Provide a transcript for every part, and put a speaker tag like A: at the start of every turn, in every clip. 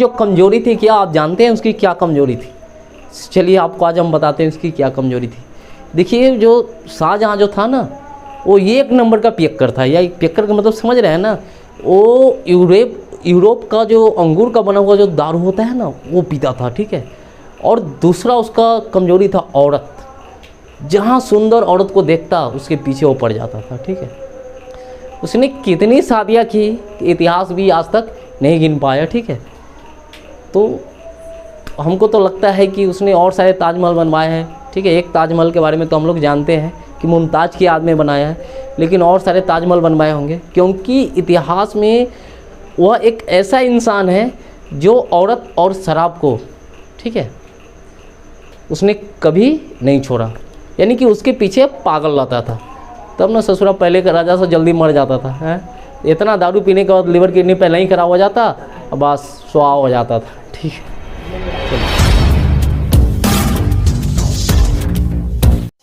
A: जो कमजोरी थी, क्या आप जानते हैं उसकी क्या कमजोरी थी? चलिए आपको आज हम बताते हैं उसकी क्या कमजोरी थी। देखिए, जो शाहजहाँ जो था ना, वो ये एक नंबर का पियक्कर था। या पियक्कर का मतलब समझ रहे हैं ना, वो यूरोप का जो अंगूर का बना हुआ जो दारू होता है ना, वो पीता था, ठीक है। और दूसरा उसका कमजोरी था औरत। जहाँ सुंदर औरत को देखता उसके पीछे वो पड़ जाता था, ठीक है। उसने कितनी शादियाँ की इतिहास भी आज तक नहीं गिन पाया, ठीक है। तो हमको तो लगता है कि उसने और सारे ताजमहल बनवाए हैं, ठीक है। एक ताजमहल के बारे में तो हम लोग जानते हैं कि मुमताज़ की याद में बनाया है, लेकिन और सारे ताजमहल बनवाए होंगे, क्योंकि इतिहास में वह एक ऐसा इंसान है जो औरत और शराब को, ठीक है, उसने कभी नहीं छोड़ा। यानी कि उसके पीछे पागल रहता था। तब ना ससुरा पहले का राजा से जल्दी मर जाता था, हैं। इतना दारू पीने के बाद लिवर किडनी पहले ही खराब हो जाता और बस स्वाहा हो जाता था, ठीक है।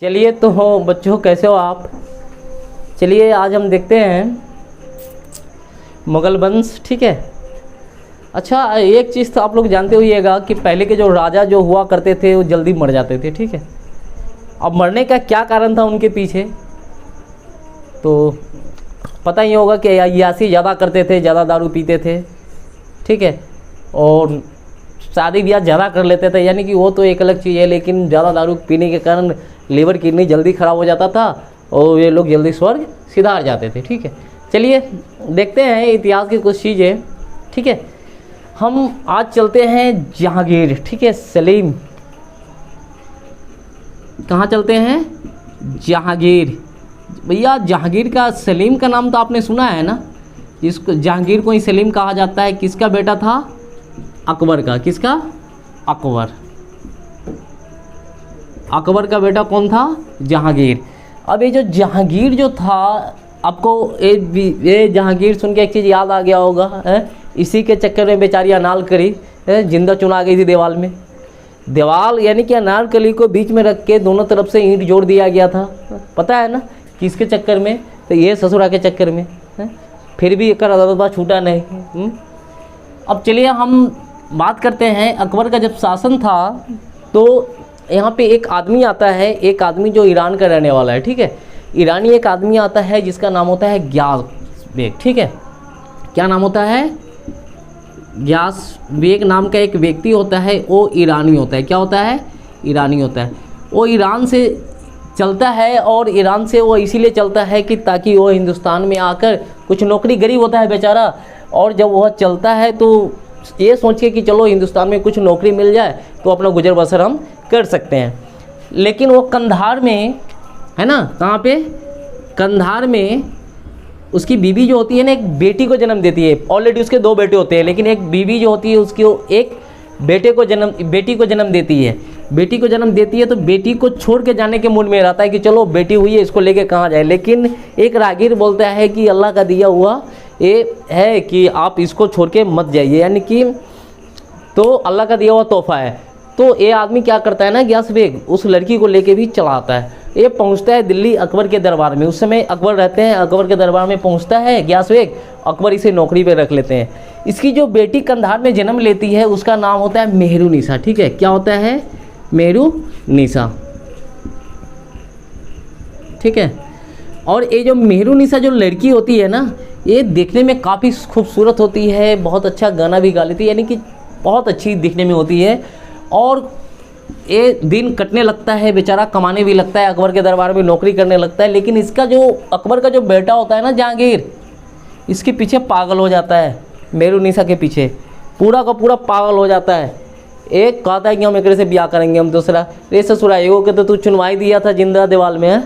A: चलिए तो हो बच्चों, कैसे हो आप? चलिए आज हम देखते हैं मुगल वंश, ठीक है। अच्छा, एक चीज़ तो आप लोग जानते होइएगा कि पहले के जो राजा जो हुआ करते थे वो जल्दी मर जाते थे, ठीक है। अब मरने का क्या कारण था उनके पीछे, तो पता ही होगा कि अय्याशी ज़्यादा करते थे, ज़्यादा दारू पीते थे, ठीक है। और शादी ब्याह ज़्यादा कर लेते थे, यानी कि वो तो एक अलग चीज़ है, लेकिन ज़्यादा दारू पीने के कारण लीवर किडनी जल्दी ख़राब हो जाता था और ये लोग जल्दी स्वर्ग सिधार जाते थे, ठीक है। चलिए देखते हैं इतिहास की कुछ चीज़ें, ठीक है। हम आज चलते हैं जहांगीर, ठीक है। सलीम, कहाँ चलते हैं? जहांगीर। भैया जहांगीर का सलीम का नाम तो आपने सुना है ना। इसको जहांगीर को ही सलीम कहा जाता है। किसका बेटा था? अकबर का। किसका? अकबर। अकबर का बेटा कौन था? जहांगीर। अब ये जो जहांगीर जो था, आपको ये जहांगीर सुन के एक चीज़ याद आ गया होगा, है? इसी के चक्कर में बेचारी अनारकली जिंदा चुना गई थी दीवार में। दीवार यानी कि अनारकली को बीच में रख के दोनों तरफ से ईंट जोड़ दिया गया था, पता है ना किसके चक्कर में? तो ये ससुरा के चक्कर में, है? फिर भी एक अदालत छूटा नहीं। अब चलिए हम बात करते हैं अकबर का जब शासन था, तो यहाँ पे एक आदमी आता है, एक आदमी जो ईरान का रहने वाला है, ठीक है। ईरानी एक आदमी आता है जिसका नाम होता है गियास बेग, ठीक है। क्या नाम होता है? गियास बेग नाम का एक व्यक्ति होता है, वो ईरानी होता है। क्या होता है? ईरानी होता है। वो ईरान से चलता है, और ईरान से वो इसीलिए चलता है कि ताकि वो हिंदुस्तान में आकर कुछ नौकरी, गरीब होता है बेचारा, और जब वह चलता है तो ये सोच के कि चलो हिंदुस्तान में कुछ नौकरी मिल जाए तो अपना गुजर बसर हम कर सकते हैं। लेकिन वो कंधार में है ना, कहाँ पे? कंधार में उसकी बीवी जो होती है ना, एक बेटी को जन्म देती है। ऑलरेडी उसके 2 बेटे होते हैं, लेकिन एक बीवी जो होती है उसकी एक बेटी को जन्म देती है। बेटी को जन्म देती है तो बेटी को छोड़ के जाने के मूड में रहता है कि चलो बेटी हुई है, इसको लेके कहाँ जाए। लेकिन एक राहगीर बोलता है कि अल्लाह का दिया हुआ ये है कि आप इसको छोड़ के मत जाइए, यानी कि तो अल्लाह का दिया हुआ तोहफा है। तो ये आदमी क्या करता है ना, गियास बेग उस लड़की को लेके भी चला आता है। ये पहुंचता है दिल्ली अकबर के दरबार में। उस समय अकबर रहते हैं, अकबर के दरबार में पहुंचता है गियास बेग। अकबर इसे नौकरी पे रख लेते हैं। इसकी जो बेटी कंधार में जन्म लेती है उसका नाम होता है मेहरुनिसा, ठीक है। क्या होता है? मेहरुनिसा, ठीक है। और ये जो मेहरुनिसा जो लड़की होती है ना, ये देखने में काफ़ी खूबसूरत होती है, बहुत अच्छा गाना भी गा लेती है, यानी कि बहुत अच्छी दिखने में होती है। और ये दिन कटने लगता है, बेचारा कमाने भी लगता है, अकबर के दरबार में नौकरी करने लगता है। लेकिन इसका जो अकबर का जो बेटा होता है ना जहांगीर, इसके पीछे पागल हो जाता है। मेहरुनिसा के पीछे पूरा का पूरा पागल हो जाता है। एक कहता है कि हम एक से ब्याह करेंगे, हम दूसरा। रे ससुरा एगो के तो तू चुनवाई दिया था जिंदा दीवाल में, है?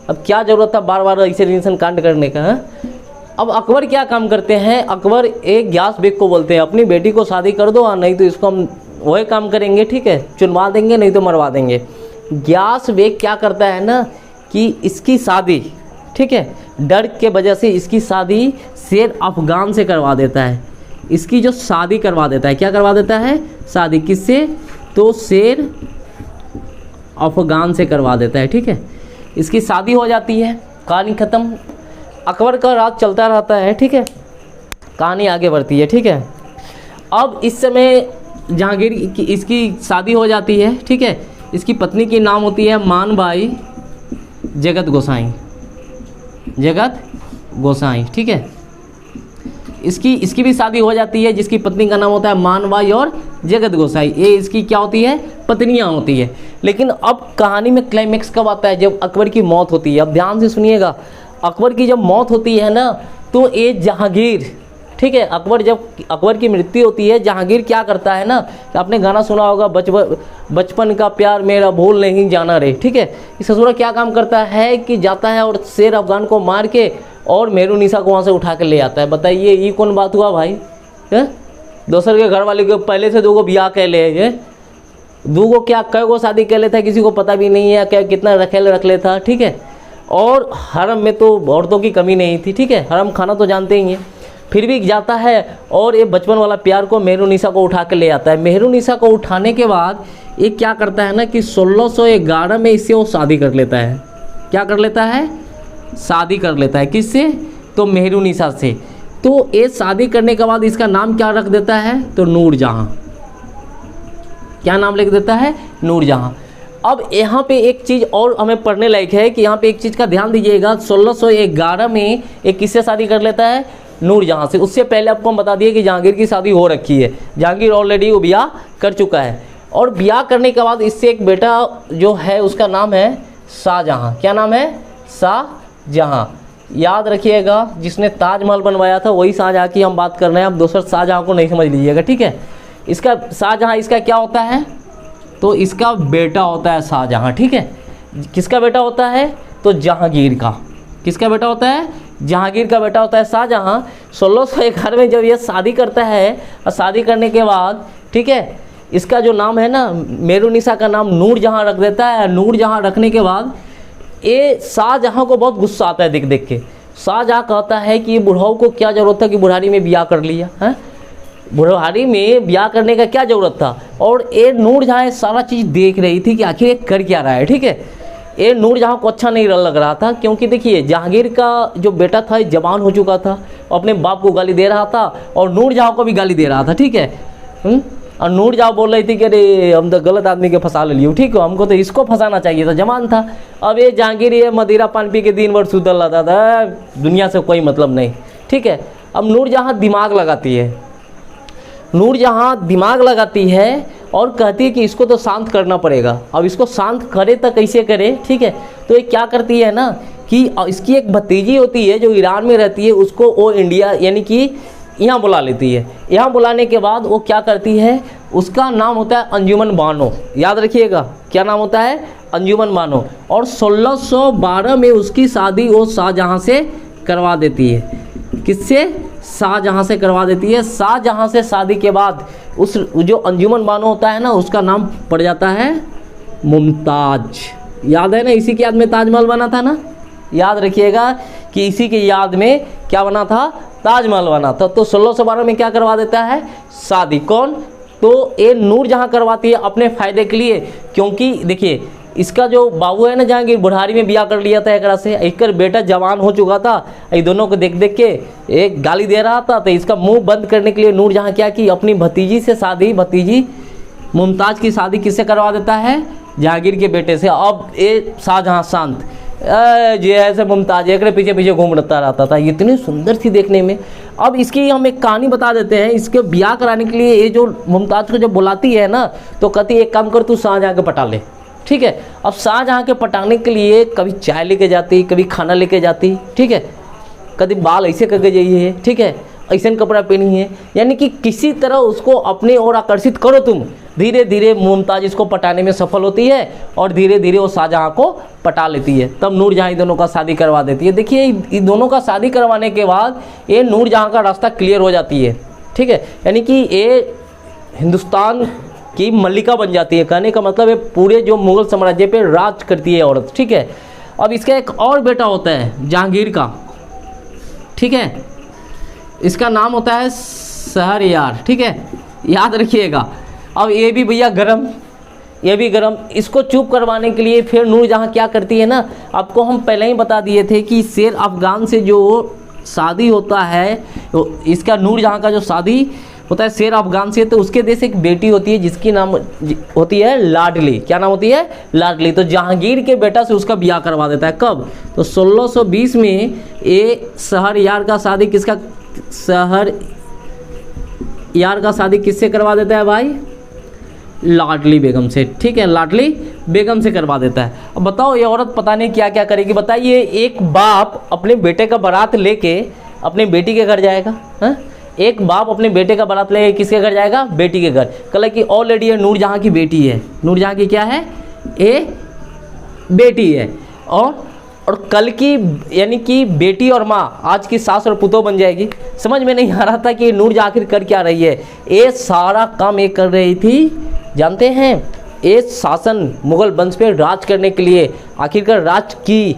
A: अब क्या ज़रूरत था बार बार ऐसे टेंशन कांड करने का, है? अब अकबर क्या काम करते हैं? अकबर एक गियास बेग को बोलते हैं अपनी बेटी को शादी कर दो, और नहीं तो इसको हम वही काम करेंगे, ठीक है, चुनवा देंगे, नहीं तो मरवा देंगे। गियास बेग क्या करता है ना कि इसकी शादी, ठीक है, डर के वजह से इसकी शादी शेर अफगान से करवा देता है। इसकी जो शादी करवा देता है, क्या करवा देता है? शादी किससे? तो शेर अफगान से करवा देता है, ठीक है। इसकी शादी हो जाती है, कहानी ख़त्म। अकबर का राज चलता रहता है, ठीक है, कहानी आगे बढ़ती है, ठीक है। अब इस समय जहांगीर की इसकी शादी हो जाती है, ठीक है। इसकी पत्नी की नाम होती है मानबाई जगत गोसाई, जगत गोसाई, ठीक है। इसकी भी शादी हो जाती है, जिसकी पत्नी का नाम होता है मानबाई और जगत गोसाई। ये इसकी क्या होती है, पत्नियां होती है। लेकिन अब कहानी में क्लाइमेक्स कब आता है, जब अकबर की मौत होती है। अब ध्यान से सुनिएगा, अकबर की जब मौत होती है ना, तो ये जहांगीर, ठीक है, अकबर की मृत्यु होती है, जहांगीर क्या करता है ना, आपने गाना सुना होगा, बचपन का प्यार मेरा भूल नहीं जाना रे, ठीक है। इस ससुरा क्या काम करता है कि जाता है और शेर अफगान को मार के और मेहरुनिसा को वहाँ से उठा के ले आता है। बताइए ये कौन बात हुआ भाई, है? दोसर के घर वाले को पहले से 2 गो ब्याह कह ले, ये 2 गो क्या कै गो शादी कर लेता है, किसी को पता भी नहीं है, क्या कितना रख लेता, ठीक है। और हरम में तो औरतों की कमी नहीं थी, ठीक है, हरम खाना तो जानते ही हैं। फिर भी जाता है और ये बचपन वाला प्यार को मेहरुनिसा को उठा के ले आता है। मेहरुनिसा को उठाने के बाद ये क्या करता है ना कि 1611 में इससे वो शादी कर लेता है। क्या कर लेता है, शादी कर लेता है, किससे, तो मेहरुनिसा से। तो ये शादी करने के बाद इसका नाम क्या रख देता है, तो नूरजहां। क्या नाम लिख देता है, नूरजहां। अब यहाँ पे एक चीज़ और हमें पढ़ने लायक है कि यहाँ पे एक चीज़ का ध्यान दीजिएगा, 1611 में एक किससे शादी कर लेता है, नूरजहां से। उससे पहले आपको हम बता दिए कि जहांगीर की शादी हो रखी है, जहांगीर ऑलरेडी वो ब्याह कर चुका है। और ब्याह करने के बाद इससे एक बेटा जो है उसका नाम है शाहजहां। क्या नाम है, शाहजहां। याद रखिएगा, जिसने ताजमहल बनवाया था वही शाहजहां की हम बात कर रहे हैं। अब दूसरा शाहजहां को नहीं समझ लीजिएगा, ठीक है। इसका शाहजहां इसका क्या होता है, तो इसका बेटा होता है शाहजहां, ठीक है। किसका बेटा होता है, तो जहांगीर का। किसका बेटा होता है, जहांगीर का बेटा होता है शाहजहां। 1611 में जब ये शादी करता है, और शादी करने के बाद, ठीक है, इसका जो नाम है ना, मेहरुनिसा का नाम नूरजहां रख देता है। नूरजहां रखने के बाद ये शाहजहां को बहुत गुस्सा आता है देख देख के। शाहजहां कहता है कि ये बुढ़ाऊ को क्या ज़रूरत था कि बुढ़ारी में ब्याह कर लिया है, बुढ़ारी में ब्याह करने का क्या ज़रूरत था। और ये नूरजहां सारा चीज़ देख रही थी कि आखिर ये कर क्या रहा है, ठीक है। ये नूरजहां को अच्छा नहीं लग रहा था, क्योंकि देखिए जहांगीर का जो बेटा था जवान हो चुका था, अपने बाप को गाली दे रहा था और नूरजहां को भी गाली दे रहा था, ठीक है। और नूरजहां बोल रही थी कि अरे हम तो गलत आदमी के फंसा ले लियो, ठीक है, हमको तो इसको फंसाना चाहिए था, जवान था। अब ये जहांगीर ये मदिरा पान पी के दिन भर सुतल रहता था, दुनिया से कोई मतलब नहीं, ठीक है। अब नूरजहां दिमाग लगाती है, नूरजहां दिमाग लगाती है और कहती है कि इसको तो शांत करना पड़ेगा। अब इसको शांत करे तो कैसे करे, ठीक है। तो ये क्या करती है ना कि इसकी एक भतीजी होती है जो ईरान में रहती है, उसको वो इंडिया यानी कि यहाँ बुला लेती है। यहाँ बुलाने के बाद वो क्या करती है, उसका नाम होता है अंजुमन बानो। याद रखिएगा क्या नाम होता है, अंजुमन बानो। और 1612 में उसकी शादी वो शाहजहां से करवा देती है। किससे, शाहजहां से करवा देती है। शाहजहां से शादी के बाद उस जो अंजुमन बानो होता है ना, उसका नाम पड़ जाता है मुमताज। याद है ना, इसी की याद में ताजमहल बना था ना। याद रखिएगा कि इसी की याद में क्या बना था, ताजमहल बना था। तो 1612 में क्या करवा देता है, शादी। कौन, तो ये नूरजहां करवाती है अपने फ़ायदे के लिए। क्योंकि देखिए इसका जो बाबू है ना जहांगीर, बुढ़ारी में ब्याह कर लिया था एकरा से, एक बेटा जवान हो चुका था। ये दोनों को देख देख के एक गाली दे रहा था, तो इसका मुंह बंद करने के लिए नूरजहां क्या की, अपनी भतीजी से शादी, भतीजी मुमताज़ की शादी किससे करवा देता है, जहांगीर के बेटे से। अब ये शाहजहां शांत, जे ऐसे मुमताज एक पीछे पीछे घूम रहता था, इतनी सुंदर थी देखने में। अब इसकी हम एक कहानी बता देते हैं। इसके ब्याह कराने के लिए ये जो मुमताज़ को जब बुलाती है ना, तो कहती है एक काम कर, तू शाहजहां के पटा ले, ठीक है। अब शाहजहां के पटाने के लिए कभी चाय लेके जाती, कभी खाना लेके जाती, ठीक है, कभी बाल ऐसे करके जाइए, ठीक है, ऐसे कपड़ा पहनी है, यानी कि किसी तरह उसको अपने ओर आकर्षित करो तुम। धीरे धीरे मुमताज़ इसको पटाने में सफल होती है और धीरे धीरे वो शाहजहां को पटा लेती है। तब नूरजहां इन दोनों का शादी करवा देती है। देखिए इन दोनों का शादी करवाने के बाद ये नूरजहां का रास्ता क्लियर हो जाती है, ठीक है, यानी कि ये हिंदुस्तान की मल्लिका बन जाती है। कहने का मतलब है पूरे जो मुगल साम्राज्य पे राज करती है औरत, ठीक है। अब इसका एक और बेटा होता है जहांगीर का, ठीक है, इसका नाम होता है शहरयार, ठीक है, याद रखिएगा। अब ये भी भैया गरम, ये भी गरम। इसको चुप करवाने के लिए फिर नूरजहां क्या करती है ना, आपको हम पहले ही बता दिए थे कि शेर अफगान से जो शादी होता है, तो इसका नूरजहां का जो शादी होता है शेर अफगान से, तो उसके देश एक बेटी होती है जिसकी नाम होती है लाडली। क्या नाम होती है? लाडली। तो जहांगीर के बेटा से उसका ब्याह करवा देता है। कब? तो 1620 में ये शहरयार का शादी किसका, शहरयार का शादी किससे करवा देता है भाई? लाडली बेगम से। ठीक है, लाडली बेगम से करवा देता है। अब बताओ ये औरत पता नहीं क्या क्या करेगी। बताइए, एक बाप अपने बेटे का बारात लेके अपने बेटी के घर जाएगा, हाँ? एक बाप अपने बेटे का बारात लेके किसके घर जाएगा? बेटी के घर। कल की ऑलरेडी ये नूरजहां की बेटी है। नूरजहां की क्या है? ये बेटी है। और कल की यानी कि बेटी और माँ आज की सास और पुतोह बन जाएगी। समझ में नहीं आ रहा था कि नूरजहां आखिर कर क्या रही है। ये सारा काम ये कर रही थी, जानते हैं, ये शासन मुगल वंश पे राज करने के लिए आखिरकार राज की।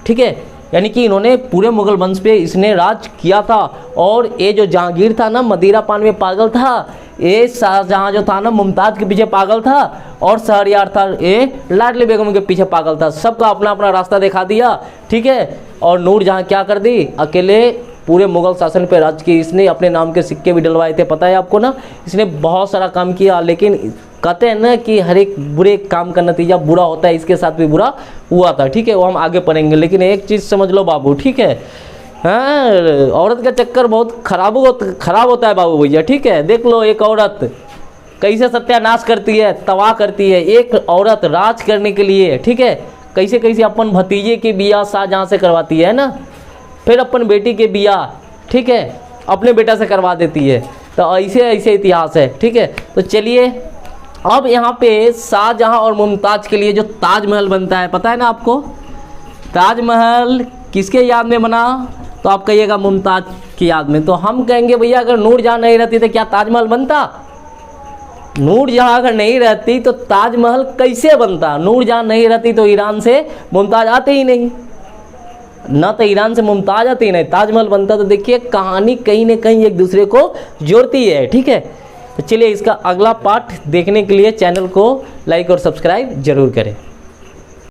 A: ठीक है, यानी कि इन्होंने पूरे मुगल वंश पे इसने राज किया था। और ये जो जहांगीर था ना, मदिरा पान में पागल था। ये शाहजहां जो था ना, मुमताज़ के पीछे पागल था। और शहरयार था, ये लाडली बेगम के पीछे पागल था। सबका अपना अपना रास्ता दिखा दिया। ठीक है, और नूरजहां क्या कर दी? अकेले पूरे मुगल शासन पे राज की। इसने अपने नाम के सिक्के भी डलवाए थे, पता है आपको ना। इसने बहुत सारा काम किया, लेकिन कहते हैं ना कि हर एक बुरे काम का नतीजा बुरा होता है। इसके साथ भी बुरा हुआ था। ठीक है, वो हम आगे पढ़ेंगे, लेकिन एक चीज़ समझ लो बाबू, ठीक है, हाँ, औरत का चक्कर बहुत खराब होता है बाबू भैया। ठीक है, देख लो एक औरत कैसे सत्यानाश करती है, तबाह करती है। एक औरत राज करने के लिए, ठीक है, कैसे कैसे अपन भतीजे की बियाह शाहजहां से करवाती है ना, फिर अपन बेटी के बियाह, ठीक है, अपने बेटा से करवा देती है। तो ऐसे ऐसे इतिहास है। ठीक है, तो चलिए अब यहाँ पे शाहजहां और मुमताज़ के लिए जो ताजमहल बनता है, पता है ना आपको? ताजमहल किसके याद में बना? तो आप कहिएगा मुमताज़ की याद में। तो हम कहेंगे भैया अगर नूरजहां नहीं रहती तो क्या ताजमहल बनता? नूरजहां अगर नहीं रहती तो ताजमहल कैसे बनता? नूरजहां नहीं रहती तो ईरान से मुमताज़ आते ही नहीं, ना तो ईरान से मुमताज़ आती नहीं, ताजमहल बनता। तो देखिए कहानी कहीं ना कहीं एक दूसरे को जोड़ती है। ठीक है, तो चलिए इसका अगला पार्ट देखने के लिए चैनल को लाइक और सब्सक्राइब जरूर करें।